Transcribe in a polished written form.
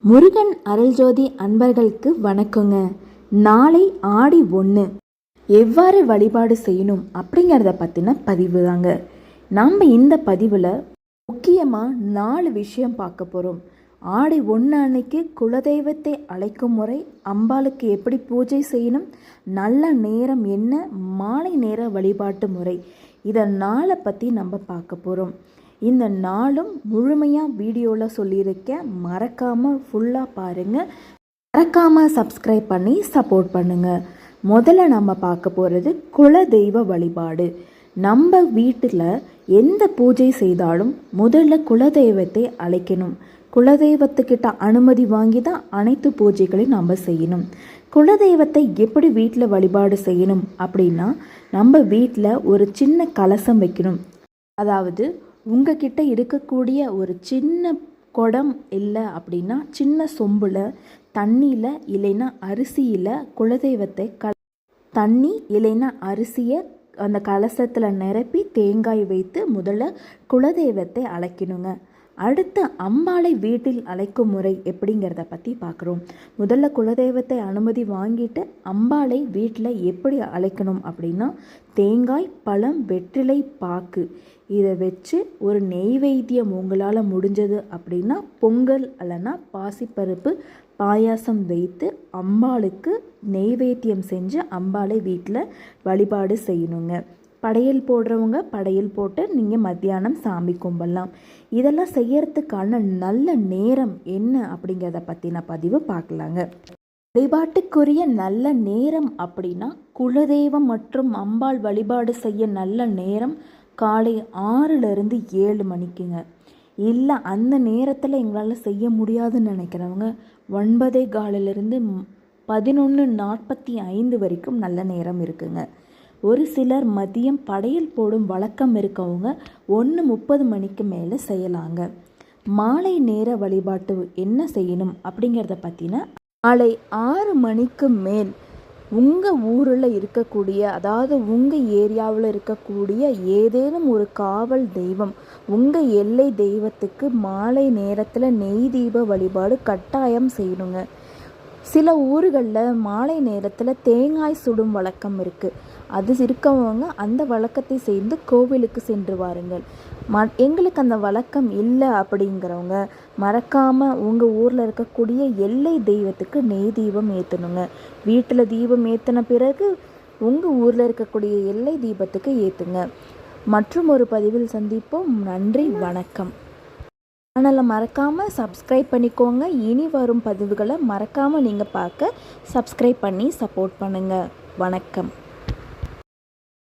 முருகன் அருள்ஜோதி அன்பர்களுக்கு வணக்கங்க. நாளை ஆடி 1 எவ்வாறு வழிபாடு செய்யணும் அப்படிங்கிறத பற்றின பதிவு தாங்க. நம்ம இந்த பதிவில் முக்கியமாக 4 விஷயம் பார்க்க போகிறோம். ஆடி 1 அன்னைக்கு குலதெய்வத்தை அழைக்கும் முறை, அம்பாளுக்கு எப்படி பூஜை செய்யணும், நல்ல நேரம் என்ன, மாலை நேர வழிபாட்டு முறை, இதை 4 பற்றி நம்ம பார்க்க போகிறோம். இந்த நாளும் முழுமையாக வீடியோவில் சொல்லியிருக்கேன், மறக்காமல் ஃபுல்லாக பாருங்கள், மறக்காமல் சப்ஸ்கிரைப் பண்ணி சப்போர்ட் பண்ணுங்கள். முதல்ல நம்ம பார்க்க போகிறது குலதெய்வ வழிபாடு. நம்ம வீட்டில் எந்த பூஜை செய்தாலும் முதல்ல குலதெய்வத்தை அழைக்கணும். குலதெய்வத்துக்கிட்ட அனுமதி வாங்கி தான் அனைத்து பூஜைகளையும் நம்ம செய்யணும். குலதெய்வத்தை எப்படி வீட்டில் வழிபாடு செய்யணும் அப்படின்னா, நம்ம வீட்டில் ஒரு சின்ன கலசம் வைக்கணும். அதாவது உங்ககிட்ட இருக்கக்கூடிய ஒரு சின்ன குடம் இல்லை அப்படின்னா சின்ன சொம்பில் தண்ணியில் இல்லைன்னா அரிசியில் குலதெய்வத்தை தண்ணி இல்லைன்னா அரிசியை அந்த கலசத்தில் நிரப்பி தேங்காய் வைத்து முதல்ல குலதெய்வத்தை அழைக்கணுங்க. அடுத்து அம்பாளை வீட்டில் அழைக்கும் முறை எப்படிங்கிறத பற்றி பார்க்குறோம். முதல்ல குலதெய்வத்தை அனுமதி வாங்கிட்டு அம்பாளை வீட்டில் எப்படி அழைக்கணும் அப்படின்னா, தேங்காய், பழம், வெற்றிலை, பாக்கு இதை வச்சு ஒரு நெய்வேத்தியம் உங்களால் முடிஞ்சது அப்படின்னா பொங்கல் இல்லைன்னா பாசிப்பருப்பு பாயாசம் வைத்து அம்பாளுக்கு நெய்வேத்தியம் செஞ்சு அம்பாளை வீட்டில் வழிபாடு செய்யணுங்க. படையல் போடுறவங்க படையல் போட்டு நீங்கள் மத்தியானம் சாமி கும்பிடலாம். இதெல்லாம் செய்யறதுக்கான நல்ல நேரம் என்ன அப்படிங்கிறத பற்றின பதிவு பார்க்கலாங்க. வழிபாட்டுக்குரிய நல்ல நேரம் அப்படின்னா, குலதெய்வம் மற்றும் அம்பாள் வழிபாடு செய்ய நல்ல நேரம் காலை 6லிருந்து 7 மணிக்குங்க. இல்லை அந்த நேரத்தில் எங்களால் செய்ய முடியாதுன்னு நினைக்கிறவங்க 9:15லிருந்து 11:45 வரைக்கும் நல்ல நேரம் இருக்குங்க. ஒரு சிலர் மதியம் படையல் போடும் வழக்கம் இருக்கவங்க 1:30 மணிக்கு மேலே செய்யலாங்க. மாலை நேர வழிபாட்டு என்ன செய்யணும் அப்படிங்கிறத பற்றின, மாலை 6 மணிக்கு மேல் உங்கள் ஊரில் இருக்கக்கூடிய, அதாவது உங்கள் ஏரியாவில் இருக்கக்கூடிய ஏதேனும் ஒரு காவல் தெய்வம், உங்கள் எல்லை தெய்வத்துக்கு மாலை நேரத்தில் நெய் தீப வழிபாடு கட்டாயம் செய்யணுங்க. சில ஊர்களில் மாலை நேரத்தில் தேங்காய் சுடும் வழக்கம் இருக்குது. அது இருக்கவங்க அந்த வழக்கத்தை செய்து கோவிலுக்கு சென்று வாருங்கள். எங்களுக்கு அந்த வழக்கம் இல்லை அப்படிங்கிறவங்க மறக்காமல் உங்கள் ஊரில் இருக்கக்கூடிய எல்லை தெய்வத்துக்கு நெய் தீபம் ஏற்றணுங்க. வீட்டில் தீபம் ஏற்றின பிறகு உங்கள் ஊரில் இருக்கக்கூடிய எல்லை தீபத்துக்கு ஏற்றுங்க. மற்றும் ஒரு பதிவில் சந்திப்போம். நன்றி, வணக்கம். சேனலை மறக்காமல் சப்ஸ்கிரைப் பண்ணிக்கோங்க. இனி வரும் பதிவுகளை மறக்காமல் நீங்கள் பார்க்க சப்ஸ்கிரைப் பண்ணி சப்போர்ட் பண்ணுங்கள். வணக்கம்.